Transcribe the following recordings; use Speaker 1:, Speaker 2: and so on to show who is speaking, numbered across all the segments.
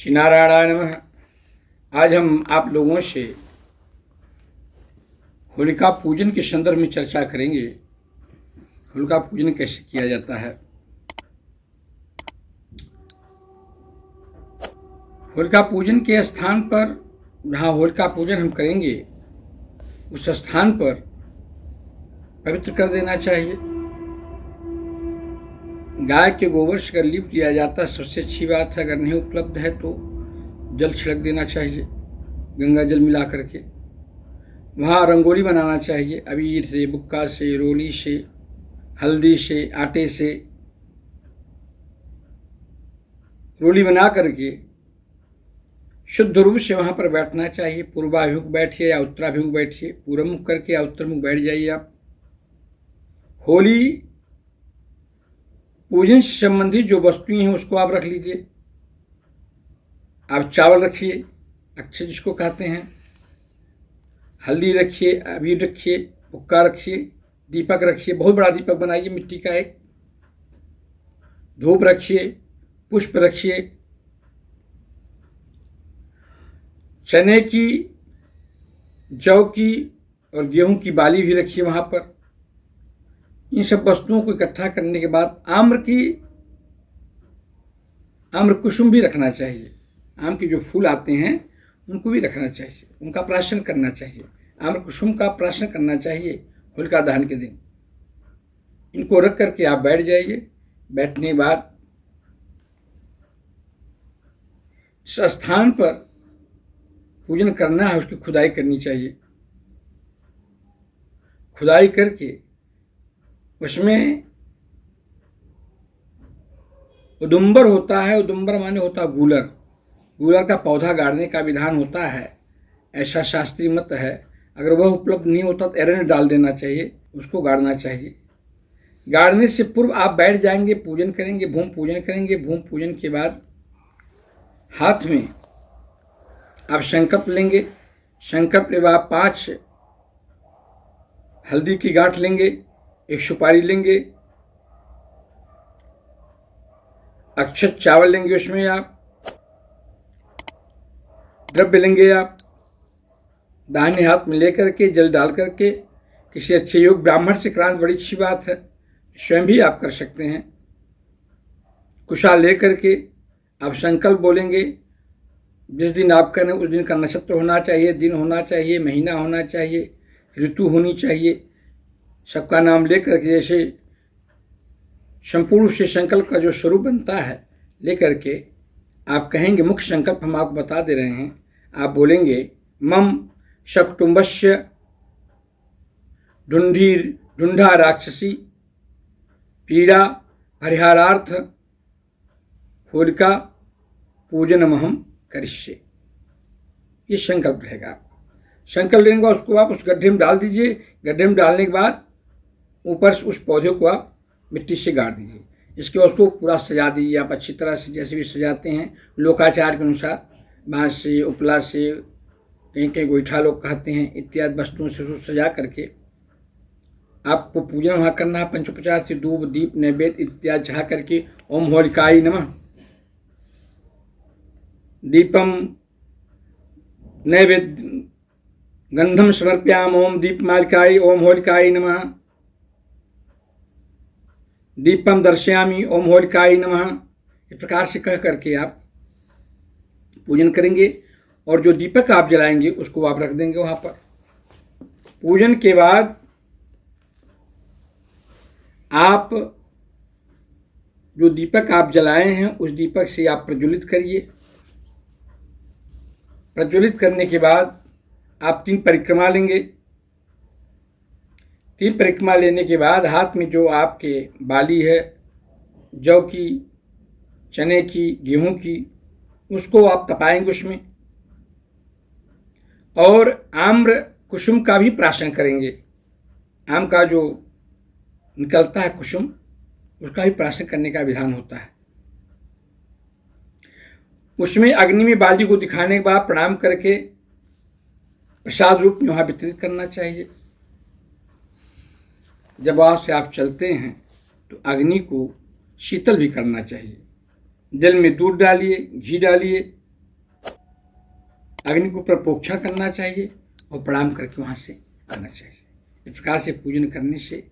Speaker 1: श्री नारायणाय नमः। आज हम आप लोगों से होलिका पूजन के संदर्भ में चर्चा करेंगे। होलिका पूजन कैसे किया जाता है। होलिका पूजन के स्थान पर जहाँ होलिका पूजन हम करेंगे उस स्थान पर पवित्र कर देना चाहिए। गाय के गोबर से अगर लीप दिया जाता है सबसे अच्छी बात है। अगर नहीं उपलब्ध है तो जल छिड़क देना चाहिए, गंगा जल मिला करके। वहाँ रंगोली बनाना चाहिए, अबीर से, बुक्का से, रोली से, हल्दी से, आटे से रोली बना करके शुद्ध रूप से वहाँ पर बैठना चाहिए। पूर्वाभिमुख बैठिए या उत्तराभिमुख बैठिए, पूर्व मुख करके या उत्तरमुख बैठ जाइए आप। होली पूजन से संबंधित जो वस्तुएं हैं उसको आप रख लीजिए। आप चावल रखिए, अक्षय जिसको कहते हैं, हल्दी रखिए, अबीर रखिए, हुक्का रखिए, दीपक रखिए, बहुत बड़ा दीपक बनाइए मिट्टी का एक, धूप रखिए, पुष्प रखिए, चने की, जौ की और गेहूं की बाली भी रखिए वहां पर। इन सब वस्तुओं को इकट्ठा करने के बाद आम्र कुसुम भी रखना चाहिए। आम के जो फूल आते हैं उनको भी रखना चाहिए, उनका प्राशन करना चाहिए। आम्र कुसुम का प्राशन करना चाहिए होलिका दहन के दिन। इनको रख करके आप बैठ जाइए। बैठने के बाद इस स्थान पर पूजन करना है, उसकी खुदाई करनी चाहिए। खुदाई करके उसमें उदुम्बर होता है, उदुम्बर माने होता है गूलर। गूलर का पौधा गाड़ने का विधान होता है, ऐसा शास्त्रीय मत है। अगर वह उपलब्ध नहीं होता तो एरंड डाल देना चाहिए, उसको गाड़ना चाहिए। गाड़ने से पूर्व आप बैठ जाएंगे, पूजन करेंगे, भूमि पूजन करेंगे। भूमि पूजन के बाद हाथ में आप संकल्प लेंगे। संकल्प के बाद 5 हल्दी की गांठ लेंगे, 1 सुपारी लेंगे, अक्षत चावल लेंगे, उसमें आप द्रव्य लेंगे। आप दाहिने हाथ में लेकर के जल डाल करके किसी अच्छे योग ब्राह्मण से कराना बड़ी अच्छी बात है, स्वयं भी आप कर सकते हैं। कुशा लेकर के आप संकल्प बोलेंगे। जिस दिन आप करें उस दिन का नक्षत्र होना चाहिए, दिन होना चाहिए, महीना होना चाहिए, ऋतु होनी चाहिए। सबका नाम लेकर के जैसे संपूर्ण रूप से संकल्प का जो स्वरूप बनता है लेकर के आप कहेंगे। मुख्य संकल्प हम आपको बता दे रहे हैं। आप बोलेंगे मम शकुटुम्बस्य ढूंढा राक्षसी पीड़ा परिहारार्थ होलिका पूजनमहम करिष्ये। ये संकल्प रहेगा। आपको संकल्प लेने के बाद उसको आप उस गड्ढे में डाल दीजिए। गड्ढे में डालने के बाद ऊपर से उस पौधे को आप मिट्टी से गाड़ दीजिए। इसके बाद उसको पूरा सजा दीजिए आप अच्छी तरह से, जैसे भी सजाते हैं लोकाचार के अनुसार, बांस से, उपला से, कहीं कहीं गोईठा लोग कहते हैं, इत्यादि वस्तुओं से उसको सजा करके आपको पूजन वहाँ करना है। पंचोपचार से दूब, दीप, नैवेद्य इत्यादि चढ़ा करके ओम होलिकाय नमः, दीपम नैवेद्य गंधम समर्प्याम ओम दीपमालिकाय ओम होलिकाय नमः, दीपम दर्शयामि ओम होलिकाय नमः। इस प्रकार से कह करके आप पूजन करेंगे और जो दीपक आप जलाएंगे उसको आप रख देंगे वहाँ पर। पूजन के बाद आप जो दीपक आप जलाए हैं उस दीपक से आप प्रज्वलित करिए। प्रज्वलित करने के बाद आप 3 परिक्रमा लेंगे। 3 परिक्रमा लेने के बाद हाथ में जो आपके बाली है, जौ की, चने की, गेहूं की, उसको आप तपाएंगे उसमें, और आम्र कुसुम का भी प्राशन करेंगे। आम का जो निकलता है कुसुम, उसका भी प्राशन करने का विधान होता है। उसमें अग्नि में बाली को दिखाने के बाद प्रणाम करके प्रसाद रूप में वहाँ वितरित करना चाहिए। जब वहाँ से आप चलते हैं तो अग्नि को शीतल भी करना चाहिए। जल में दूध डालिए, घी डालिए, अग्नि को प्रोक्षण करना चाहिए और प्रणाम करके वहाँ से आना चाहिए। इस प्रकार से पूजन करने से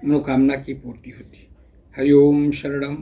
Speaker 1: मनोकामना की पूर्ति होती है। हरि ओम शरणम।